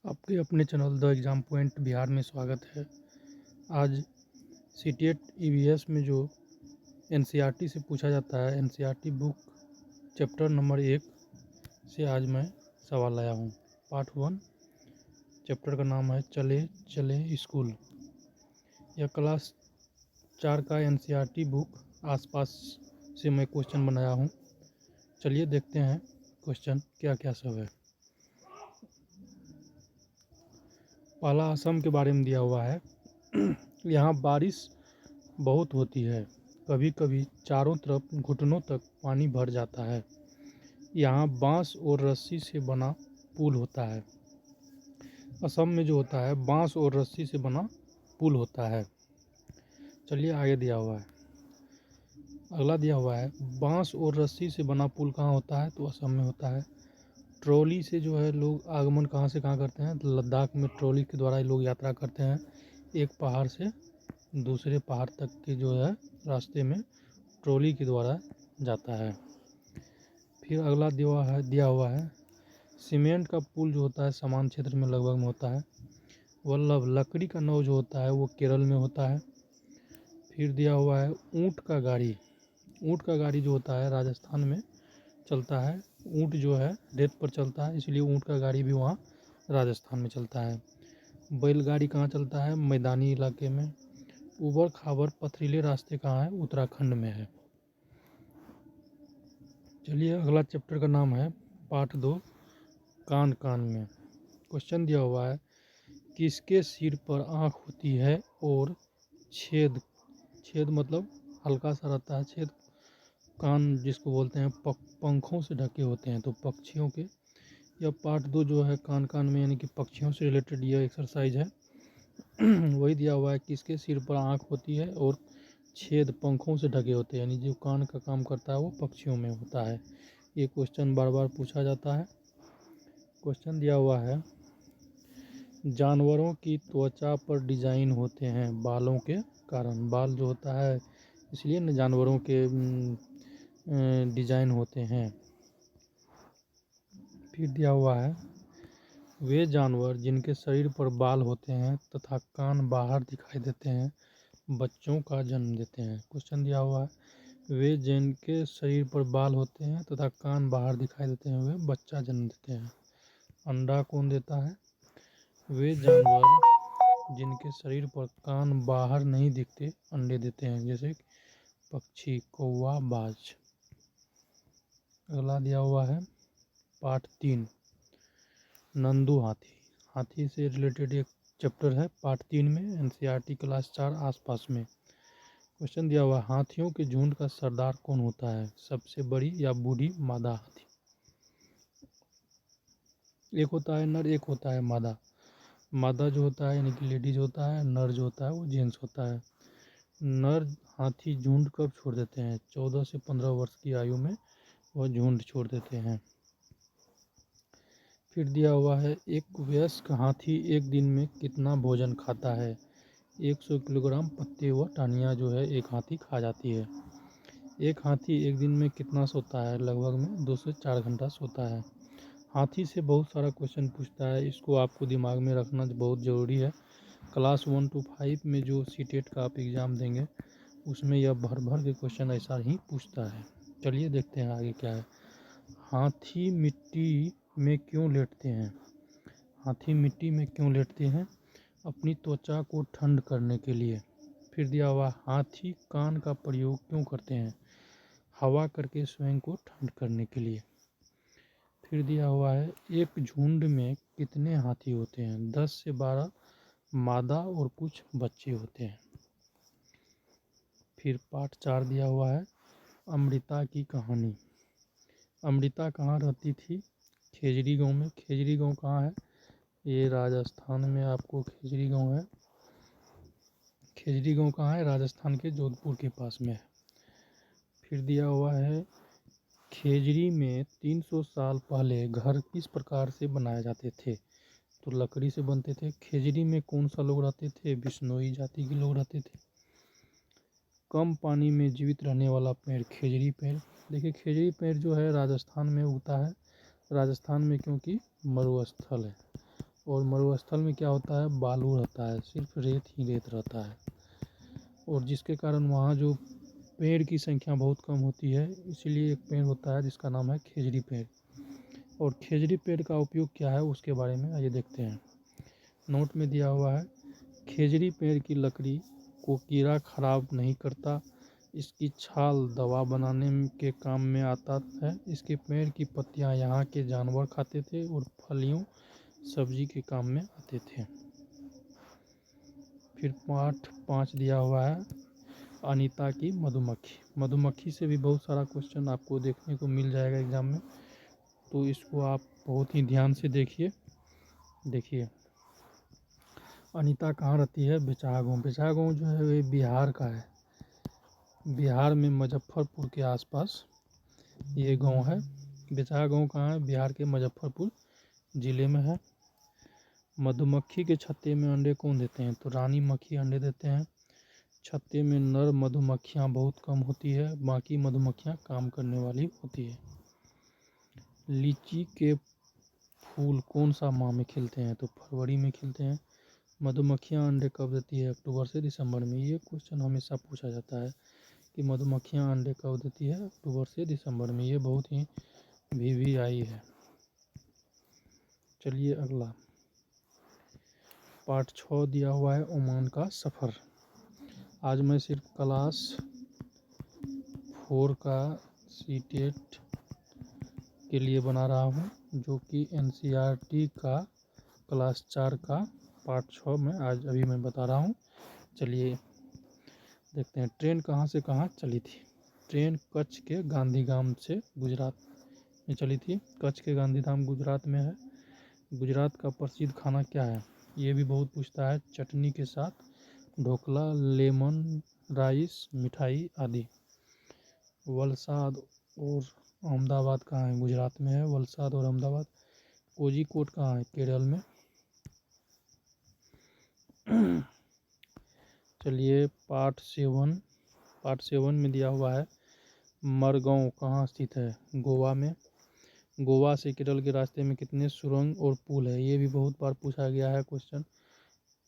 आपके अपने channel the exam point Bihar में स्वागत है। आज सीटेट ईवीएस में जो एनसीईआरटी से पूछा जाता है, एनसीईआरटी बुक चैप्टर नंबर 1 से आज मैं सवाल लाया हूँ। पार्ट 1 चैप्टर का नाम है चले चले स्कूल। यह क्लास 4 का एनसीईआरटी बुक आसपास से मैं क्वेश्चन बनाया हूँ। चलिए देखते हैं क्वेश्चन क्या क्या सब है। पहला असम के बारे में दिया हुआ है। यहाँ बारिश बहुत होती है, कभी कभी चारों तरफ घुटनों तक पानी भर जाता है। यहाँ बांस और रस्सी से बना पुल होता है। असम में जो होता है बांस और रस्सी से बना पुल होता है। चलिए आगे दिया हुआ है, अगला दिया हुआ है बांस और रस्सी से बना पुल कहाँ होता है, तो असम में होता है। ट्रॉली से जो है लोग आगमन कहाँ से कहाँ करते हैं, लद्दाख में ट्रॉली के द्वारा लोग यात्रा करते हैं। एक पहाड़ से दूसरे पहाड़ तक के जो है रास्ते में ट्रॉली के द्वारा जाता है। फिर अगला दिया हुआ है सीमेंट का पुल जो होता है समान क्षेत्र में लगभग में होता है। वल्लभ लकड़ी का नाव जो होता है वो केरल में होता है। फिर दिया हुआ है ऊँट का गाड़ी। ऊँट का गाड़ी जो होता है राजस्थान में चलता है। ऊँट जो है रेत पर चलता है, इसलिए ऊँट का गाड़ी भी वहाँ राजस्थान में चलता है। बैलगाड़ी कहाँ चलता है, मैदानी इलाके में। ऊबड़ खाबड़ पथरीले रास्ते कहाँ है, उत्तराखंड में है। चलिए अगला चैप्टर का नाम है पार्ट 2 कान कान में। क्वेश्चन दिया हुआ है किसके सिर पर आँख होती है और छेद छेद मतलब हल्का सा रहता है छेद, कान जिसको बोलते हैं पंखों से ढके होते हैं, तो पक्षियों के। यह पार्ट 2 जो है कान कान में यानी कि पक्षियों से रिलेटेड यह एक्सरसाइज है। वही दिया हुआ है किसके सिर पर आँख होती है और छेद पंखों से ढके होते हैं, यानी जो कान का काम करता है वो पक्षियों में होता है। ये क्वेश्चन बार बार पूछा जाता है। क्वेश्चन दिया हुआ है जानवरों की त्वचा पर डिजाइन होते हैं बालों के कारण। बाल जो होता है इसलिए न जानवरों के डिजाइन होते हैं। फिर दिया हुआ है वे जानवर जिनके शरीर पर बाल होते हैं तथा कान बाहर दिखाई देते हैं बच्चों का जन्म देते हैं। क्वेश्चन दिया हुआ है वे जिनके शरीर पर बाल होते हैं तथा कान बाहर दिखाई देते हैं वे बच्चा जन्म देते हैं। अंडा कौन देता है, वे जानवर जिनके शरीर पर कान बाहर नहीं दिखते अंडे देते हैं, जैसे पक्षी, कौवा, बाज। अगला दिया हुआ है पार्ट 3 नंदू हाथी। हाथी से रिलेटेड एक चैप्टर है पार्ट 3 में, एनसीईआरटी क्लास 4 आसपास में। क्वेश्चन दिया हुआ हाथियों के झुंड का सरदार कौन होता है, सबसे बड़ी या बूढ़ी मादा हाथी। एक होता है नर, एक होता है मादा। मादा जो होता है यानी कि लेडीज होता है, नर जो होता है वो जेंट्स होता है। नर हाथी झुंड कब छोड़ देते हैं, 14 से 15 वर्ष की आयु में वह झुंड छोड़ देते हैं। फिर दिया हुआ है एक वयस्क हाथी एक दिन में कितना भोजन खाता है। 100 किलोग्राम पत्ते व टहनियाँ जो है एक हाथी खा जाती है। एक हाथी एक दिन में कितना सोता है, लगभग में 2 से 4 घंटा सोता है। हाथी से बहुत सारा क्वेश्चन पूछता है, इसको आपको दिमाग में रखना बहुत ज़रूरी है। क्लास 1 to 5 में जो सीटेट का आप एग्ज़ाम देंगे उसमें यह भर भर के क्वेश्चन ऐसा ही पूछता है। चलिए देखते हैं आगे क्या है। हाथी मिट्टी में क्यों लेटते हैं। हाथी मिट्टी में क्यों लेटते हैं, अपनी त्वचा को ठंड करने के लिए। फिर दिया हुआ हाथी कान का प्रयोग क्यों करते हैं, हवा करके स्वयं को ठंड करने के लिए। फिर दिया हुआ है एक झुंड में कितने हाथी होते हैं, 10 से 12 मादा और कुछ बच्चे होते हैं। फिर पार्ट 4 दिया हुआ है अमृता की कहानी। अमृता कहाँ रहती थी, खेजरी गांव में। खेजरी गांव कहाँ है, ये राजस्थान में आपको खेजरी गांव है। खेजरी गांव कहाँ है, राजस्थान के जोधपुर के पास में है। फिर दिया हुआ है खेजरी में 300 साल पहले घर किस प्रकार से बनाए जाते थे, तो लकड़ी से बनते थे। खेजरी में कौन सा लोग रहते थे, बिश्नोई जाति के लोग रहते थे। कम पानी में जीवित रहने वाला पेड़ खेजरी पेड़। देखिए खेजरी पेड़ जो है राजस्थान में उगता है, राजस्थान में क्योंकि मरुस्थल है। और मरुस्थल में क्या होता है, बालू रहता है, सिर्फ रेत ही रेत रहता है, और जिसके कारण वहाँ जो पेड़ की संख्या बहुत कम होती है। इसीलिए एक पेड़ होता है जिसका नाम है खेजड़ी पेड़। और खेजड़ी पेड़ का उपयोग क्या है उसके बारे में आइए देखते हैं। नोट में दिया हुआ है, खेजड़ी पेड़ की लकड़ी को कीड़ा खराब नहीं करता, इसकी छाल दवा बनाने के काम में आता है, इसके पेड़ की पत्तियां यहाँ के जानवर खाते थे और फलियों सब्जी के काम में आते थे। फिर पाठ 5 दिया हुआ है, अनीता की मधुमक्खी। मधुमक्खी से भी बहुत सारा क्वेश्चन आपको देखने को मिल जाएगा एग्जाम में, तो इसको आप बहुत ही ध्यान से देखिए। अनीता कहाँ रहती है, बिचाहा गाँव। बिचाहा गाँव जो है वे बिहार का है, बिहार में मुजफ्फरपुर के आसपास ये गांव है। बिचाहा गाँव कहाँ है, बिहार के मुजफ्फरपुर ज़िले में है। मधुमक्खी के छत्ते में अंडे कौन देते हैं, तो रानी मक्खी अंडे देते हैं। छत्ते में नर मधुमक्खियाँ बहुत कम होती है, बाकी मधुमक्खियाँ काम करने वाली होती है। लीची के फूल कौन सा माह में खिलते हैं, तो फरवरी में खिलते हैं। मधुमक्खियाँ अंडे कब देती है, अक्टूबर से दिसंबर में। ये क्वेश्चन हमेशा पूछा जाता है कि मधुमक्खियाँ अंडे कब देती है, अक्टूबर से दिसंबर में। ये बहुत ही VVI है। चलिए अगला पार्ट 6 दिया हुआ है, ओमान का सफ़र। आज मैं सिर्फ क्लास 4 का सीटेट के लिए बना रहा हूँ, जो कि NCERT का क्लास 4 का पार्ट 6 में आज अभी मैं बता रहा हूँ। चलिए देखते हैं, ट्रेन कहाँ से कहाँ चली थी। ट्रेन कच्छ के गांधीधाम से गुजरात में चली थी। कच्छ के गांधीधाम गुजरात में है। गुजरात का प्रसिद्ध खाना क्या है, ये भी बहुत पूछता है। चटनी के साथ ढोकला, लेमन राइस, मिठाई आदि। वलसाड और अहमदाबाद कहाँ है, गुजरात में है वलसाड और अहमदाबाद। कोझिकोड कहाँ है, केरल में। चलिए पार्ट 7 में दिया हुआ है, मरगांव कहाँ स्थित है, गोवा में। गोवा से केरल के रास्ते में कितने सुरंग और पुल है, ये भी बहुत बार पूछा गया है क्वेश्चन।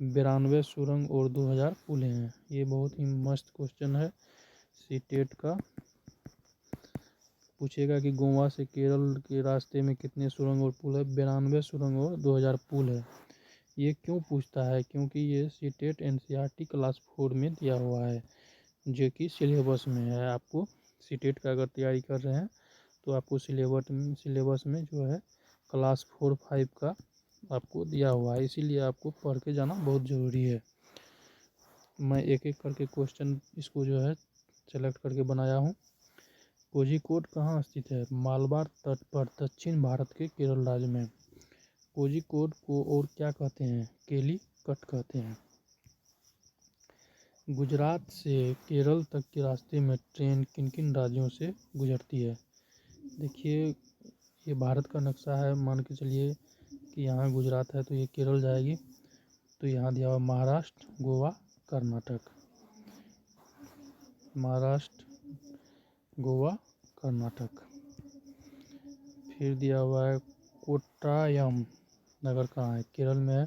92 सुरंग और 2000 पुल हैं। ये बहुत ही मस्त क्वेश्चन है, सीटेट का पूछेगा कि गोवा से केरल के रास्ते में कितने सुरंग और पुल है। 92 सुरंग और 2000 पुल है। ये क्यों पूछता है, क्योंकि ये सीटेट NCERT क्लास 4 में दिया हुआ है, जो कि सिलेबस में है। आपको सीटेट का अगर तैयारी कर रहे हैं तो आपको सिलेबस में जो है क्लास 4-5 का आपको दिया हुआ है, इसीलिए आपको पढ़ के जाना बहुत ज़रूरी है। मैं एक एक करके क्वेश्चन इसको जो है सेलेक्ट करके बनाया हूँ। कोझिकोड कहाँ स्थित है, मालबार तट पर दक्षिण भारत के केरल राज्य में। कोझिकोड को और क्या कहते हैं, केलीकट कहते हैं। गुजरात से केरल तक के रास्ते में ट्रेन किन किन राज्यों से गुजरती है। देखिए ये भारत का नक्शा है, मान के चलिए कि यहाँ गुजरात है तो ये केरल जाएगी, तो यहाँ दिया हुआ महाराष्ट्र, गोवा, कर्नाटक। महाराष्ट्र, गोवा, कर्नाटक। फिर दिया हुआ है कोट्टायम नगर कहाँ है, केरल में है।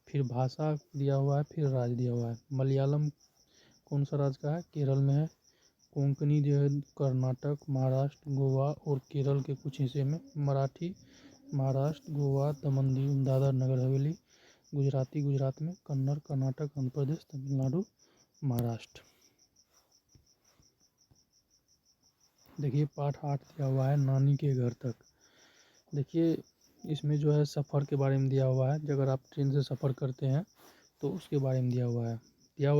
फिर भाषा दिया हुआ है, फिर राज्य दिया हुआ है। मलयालम कौन सा राज्य का है, केरल में है। कोंकणी जो है कर्नाटक, महाराष्ट्र, गोवा और केरल के कुछ हिस्से में। मराठी महाराष्ट्र, गोवा, दमन दीव, दादर नगर हवेली। गुजराती गुजरात में। कन्नड़ कर्नाटक, आंध्र प्रदेश, तमिलनाडु, महाराष्ट्र। देखिए पार्ट 8 दिया हुआ है, नानी के घर तक। देखिए इसमें जो है सफ़र के बारे में दिया हुआ है, अगर आप ट्रेन से सफ़र करते हैं तो उसके बारे में दिया हुआ है।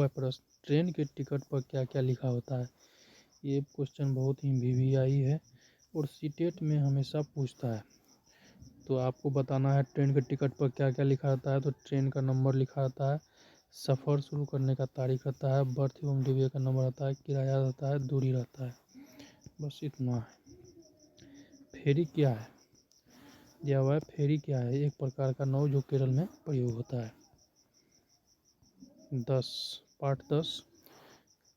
प्रश्न, ट्रेन के टिकट पर क्या क्या लिखा होता है। ये क्वेश्चन बहुत ही VVI है और सीटेट में हमेशा पूछता है। तो आपको बताना है ट्रेन के टिकट पर क्या क्या लिखा रहता है। तो ट्रेन का नंबर लिखा रहता है, सफ़र शुरू करने का तारीख रहता है, बर्थ एवं डिब्बे का नंबर रहता है, किराया रहता है, दूरी रहता है। बस इतना है। फेरी क्या है, दिया हुआ है फेरी क्या है, एक प्रकार का नाव जो केरल में प्रयोग होता है। पार्ट 10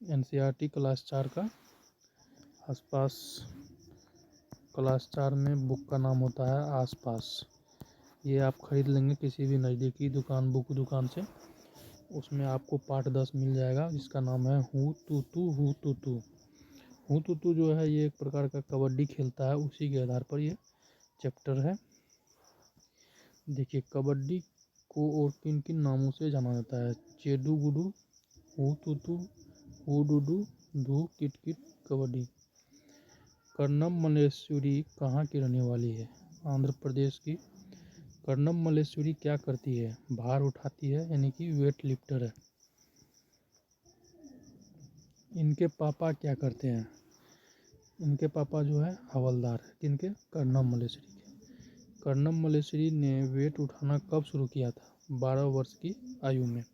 NCERT क्लास 4 का आसपास। क्लास 4 में बुक का नाम होता है आसपास। ये आप खरीद लेंगे किसी भी नज़दीकी दुकान, बुक दुकान से। उसमें आपको पार्ट 10 मिल जाएगा, जिसका नाम है हू तू तू हू तू तू। हू तू तू जो है ये एक प्रकार का कबड्डी खेलता है, उसी के आधार पर ये चैप्टर है। देखिए कबड्डी को और किन किन नामों से जाना जाता है? चेडू गुडू, हू तू तू, हू डूडू, धू किट किट, कबड्डी। कर्णम मल्लेश्वरी कहाँ की रहने वाली है? आंध्र प्रदेश की। कर्णम मल्लेश्वरी क्या करती है? भार उठाती है, यानी कि वेट लिफ्टर है। इनके पापा क्या करते हैं? इनके पापा जो है हवलदार है। किनके? कर्णम मल्लेश्वरी के। कर्णम मल्लेश्वरी ने वेट उठाना कब शुरू किया था? 12 वर्ष की आयु में।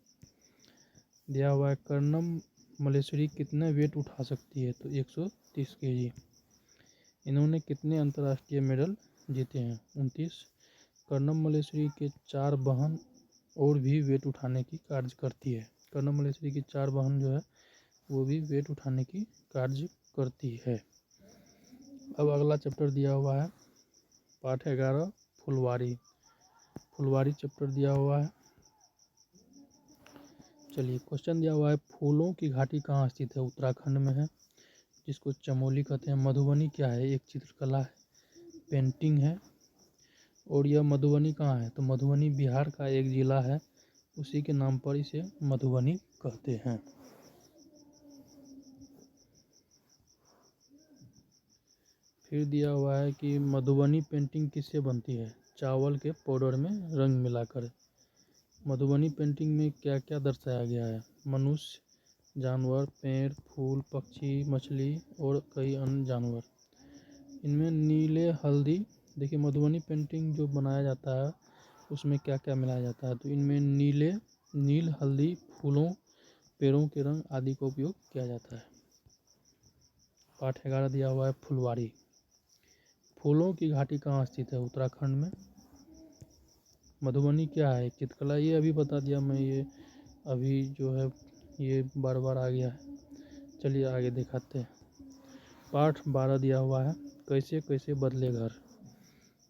दिया हुआ है कर्णम मल्लेश्वरी कितने वेट उठा सकती है? तो 130 kg। इन्होंने कितने अंतर्राष्ट्रीय मेडल जीते हैं? 29। कर्णम मल्लेश्वरी के 4 बहन और भी वेट उठाने की कार्य करती है। कर्णम मल्लेश्वरी की 4 बहन जो है वो भी वेट उठाने की कार्य करती है। अब अगला चैप्टर दिया हुआ है पाठ 11 फुलवारी। फुलवारी चैप्टर दिया हुआ है। चलिए क्वेश्चन दिया हुआ है फूलों की घाटी कहाँ स्थित है? उत्तराखंड में है, जिसको चमोली कहते हैं। मधुबनी क्या है? एक चित्रकला है, पेंटिंग है। और यह मधुबनी कहाँ है? तो मधुबनी बिहार का एक ज़िला है, उसी के नाम पर इसे मधुबनी कहते हैं। फिर दिया हुआ है कि मधुबनी पेंटिंग किससे बनती है? चावल के पाउडर में रंग मिलाकर। मधुबनी पेंटिंग में क्या क्या दर्शाया गया है? मनुष्य, जानवर, पेड़, फूल, पक्षी, मछली और कई अन्य जानवर। इनमें नीले हल्दी, देखिए मधुबनी पेंटिंग जो बनाया जाता है उसमें क्या क्या मिलाया जाता है? तो इनमें नील हल्दी, फूलों, पेड़ों के रंग आदि का उपयोग किया जाता है। पाठ 11 दिया हुआ है फुलवारी। फूलों की घाटी कहाँ स्थित है? उत्तराखंड में। मधुबनी क्या है? चित्रकला, ये अभी बता दिया मैं, ये अभी जो है ये बार बार आ गया है। चलिए आगे दिखाते हैं। पाठ 12 दिया हुआ है कैसे कैसे बदले घर।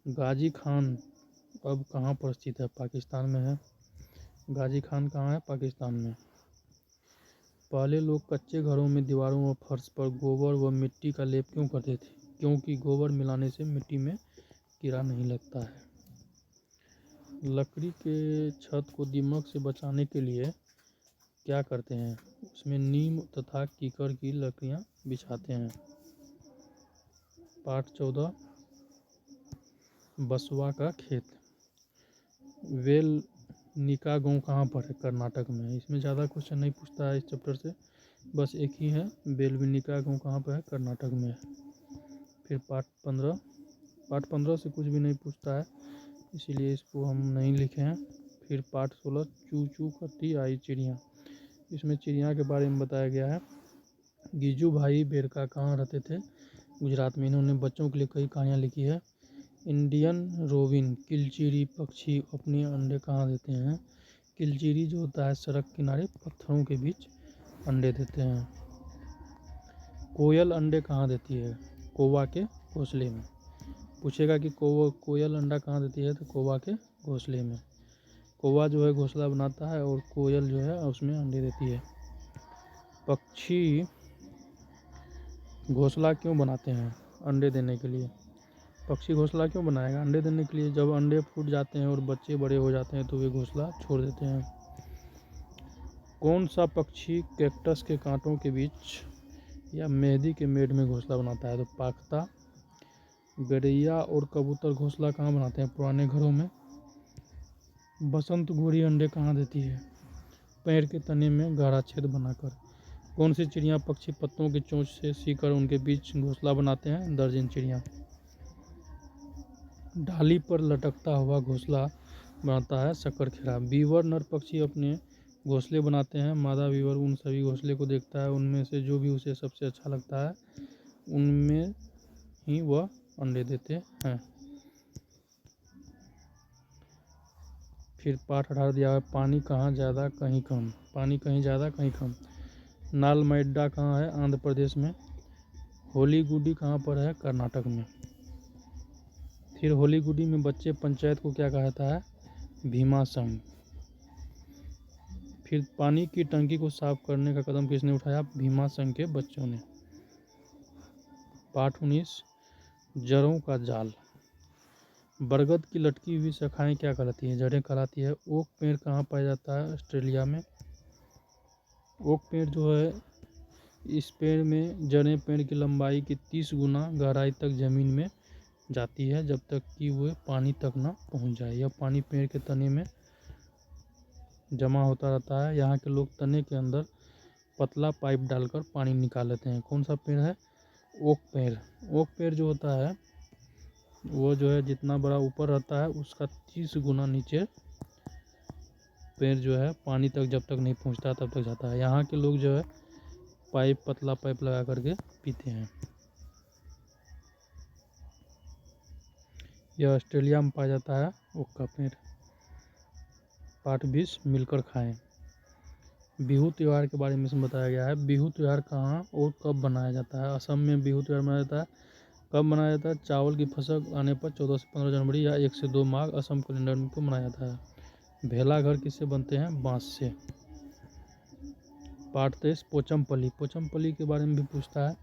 गाजी खान अब कहाँ पर स्थित है? पाकिस्तान में है। गाजी खान कहाँ है? पाकिस्तान में। पहले लोग कच्चे घरों में दीवारों व फर्श पर गोबर व मिट्टी का लेप क्यों करते थे? क्योंकि गोबर मिलाने से मिट्टी में कीड़ा नहीं लगता है। लकड़ी के छत को दीमक से बचाने के लिए क्या करते हैं? उसमें नीम तथा कीकर की लकड़ियाँ बिछाते हैं। पाठ 14 बसवा का खेत। वेलनिका गाँव कहाँ पर है? कर्नाटक में। इसमें ज़्यादा क्वेश्चन नहीं पूछता है इस चैप्टर से, बस एक ही है, वेलनिका गाँव कहाँ पर है? कर्नाटक में है। फिर पाठ 15 से कुछ भी नहीं पूछता है, इसीलिए इसको हम नहीं लिखे हैं। फिर पाठ 16 चू चू करती आई चिड़िया। इसमें चिड़िया के बारे में बताया गया है। गिजू भाई बेरका कहाँ रहते थे? गुजरात में। इन्होंने बच्चों के लिए कई कहानियाँ लिखी है। इंडियन रोबिन किलचिरी पक्षी अपने अंडे कहाँ देते हैं? किलचिरी जो होता है सड़क किनारे पत्थरों के बीच अंडे देते हैं। कोयल अंडे कहाँ देती है? कौवा के घोंसले में। पूछेगा कि कोयल अंडा कहाँ देती है? तो कौवा के घोंसले में। कौवा जो है घोंसला बनाता है और कोयल जो है उसमें अंडे देती है। पक्षी घोंसला क्यों बनाते हैं? अंडे देने के लिए। पक्षी घोंसला क्यों बनाएगा? अंडे देने के लिए। जब अंडे फूट जाते हैं और बच्चे बड़े हो जाते हैं तो वे घोंसला छोड़ देते हैं। कौन सा पक्षी कैक्टस के कांटों के बीच या मेहंदी के मेड़ में घोंसला बनाता है? तो पाख्ता। गौरैया और कबूतर घोंसला कहाँ बनाते हैं? पुराने घरों में। बसंत घोड़ी अंडे कहाँ देती है? पेड़ के तने में गहरा छेद बनाकर। कौन सी चिड़िया पक्षी पत्तों की चोंच से सीकर उनके बीच घोंसला बनाते हैं? दर्जन चिड़िया। डाली पर लटकता हुआ घोंसला बनाता है शकरखेरा। बीवर नर पक्षी अपने घोंसले बनाते हैं। मादा बीवर उन सभी घोंसले को देखता है, उनमें से जो भी उसे सबसे अच्छा लगता है उनमें ही वह अंडे देते हैं। फिर पाठ 18 दिया है पानी कहाँ ज़्यादा कहीं कम। पानी कहीं ज़्यादा कहीं कम। नालमैड्डा कहाँ है? आंध्र प्रदेश में। होली गुडी कहाँ पर है? कर्नाटक में। फिर होली गुडी में बच्चे पंचायत को क्या कहता है? भीमा संघ। फिर पानी की टंकी को साफ करने का कदम किसने उठाया? भीमा संघ के बच्चों ने। पाठ 19 जड़ों का जाल। बरगद की लटकी हुई शाखाएं क्या कहलाती हैं? जड़ें कहलाती है। ओक पेड़ कहाँ पाया जाता है? ऑस्ट्रेलिया में। ओक पेड़ जो है, इस पेड़ में जड़ें पेड़ की लंबाई की 30 गुना गहराई तक जमीन में जाती है जब तक कि वह पानी तक न पहुंच जाए। यह पानी पेड़ के तने में जमा होता रहता है। यहाँ के लोग तने के अंदर पतला पाइप डालकर पानी निकाल लेते हैं। कौन सा पेड़ है? ओक पेड़। ओक पेड़ जो होता है वो जो है जितना बड़ा ऊपर रहता है उसका 30 गुना नीचे पेड़ जो है पानी तक जब तक नहीं पहुंचता तब तक जाता है। यहाँ के लोग जो है पतला पाइप लगा करके पीते हैं। यह ऑस्ट्रेलिया में पाया जाता है ओक का पेड़। पाठ 20 मिलकर खाएं। बिहू त्यौहार के बारे में इसमें बताया गया है। बिहू त्यौहार कहाँ और कब मनाया जाता है? असम में बिहू त्यौहार मनाया जाता है। कब मनाया जाता है? चावल की फसल आने पर 14 से 15 जनवरी या 1 से 2 माघ असम कैलेंडर को मनाया जाता है। भेला घर किससे बनते हैं? बांस से। पाठ 23 पोचमपल्ली। पोचमपल्ली के बारे में भी पूछता है,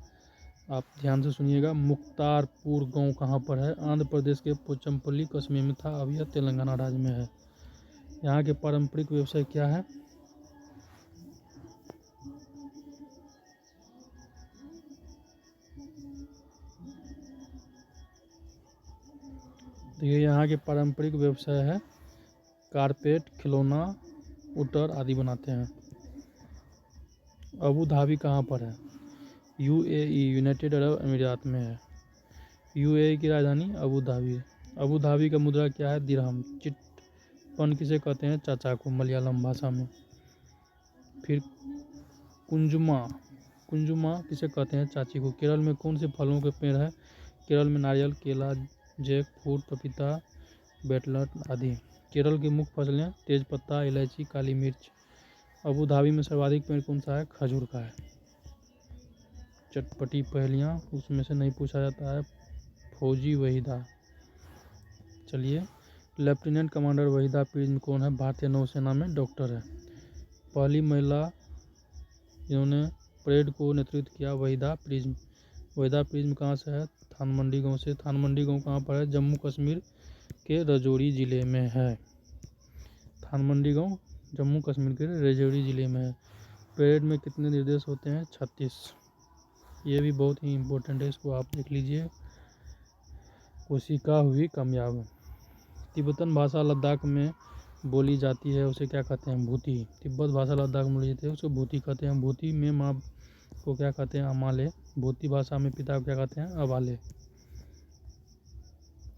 आप ध्यान से सुनिएगा। मुख्तारपुर गांव कहाँ पर है? आंध्र प्रदेश के पोचमपल्ली कस्बे में था, अब यह तेलंगाना राज्य में है। यहाँ के पारंपरिक व्यवसाय क्या है? तो ये यहाँ के पारंपरिक व्यवसाय है कारपेट, खिलौना, उटर आदि बनाते हैं। अबू धाबी कहाँ पर है? यूएई यूनाइटेड अरब अमीरात में है। यूएई की राजधानी अबू धाबी है। अबू धाबी का मुद्रा क्या है? दिरहम। चिटपन किसे कहते हैं? चाचा को, मलयालम भाषा में। फिर कुंजुमा। कुंजुमा किसे कहते हैं? चाची को। केरल में कौन से फलों के पेड़ है? केरल में नारियल, केला, जैक फ्रूट, पपीता, बेटलट आदि। केरल की मुख्य फसलें तेजपत्ता, इलायची, काली मिर्च। अबू धाबी में सर्वाधिक पेड़ कौन सा है? खजूर का है। चटपटी पहेलियाँ, उसमें से नहीं पूछा जाता है। फौजी वहीदा। चलिए, लेफ्टिनेंट कमांडर वहीदा प्रिज्म कौन है? भारतीय नौसेना में डॉक्टर है। पहली महिला जिन्होंने परेड को नेतृत्व किया, वहीदा प्रिज्म। वहीदा प्रिज्म कहाँ से है? थानमंडी गांव से। थानमंडी गांव कहाँ पर है? जम्मू कश्मीर के राजौरी जिले में है। थानमंडी गांव जम्मू कश्मीर के राजौरी जिले में है। परेड में कितने निर्देश होते हैं? 36। ये भी बहुत ही इम्पोर्टेंट है, इसको आप देख लीजिए। कोशिका हुई कामयाब। तिब्बतन भाषा लद्दाख में बोली जाती है, उसे क्या कहते हैं? भूती। तिब्बत भाषा लद्दाख में बोली जाती है, उसे भूती कहते हैं। भूती में माँ को क्या कहते हैं? अमाले। भूती भाषा में पिता को क्या कहते हैं? अबाले।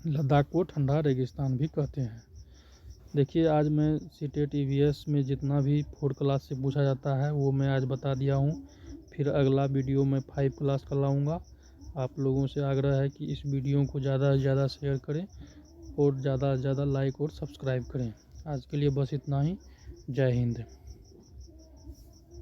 लद्दाख को ठंडा रेगिस्तान भी कहते हैं। देखिए, आज मैं सीटेट ईवीएस में जितना भी 4 क्लास से पूछा जाता है वो मैं आज बता दिया हूँ। फिर अगला वीडियो मैं 5 क्लास का लाऊँगा। आप लोगों से आग्रह है कि इस वीडियो को ज़्यादा से ज़्यादा शेयर करें और ज़्यादा से ज़्यादा लाइक और सब्सक्राइब करें। आज के लिए बस इतना ही। जय हिंद।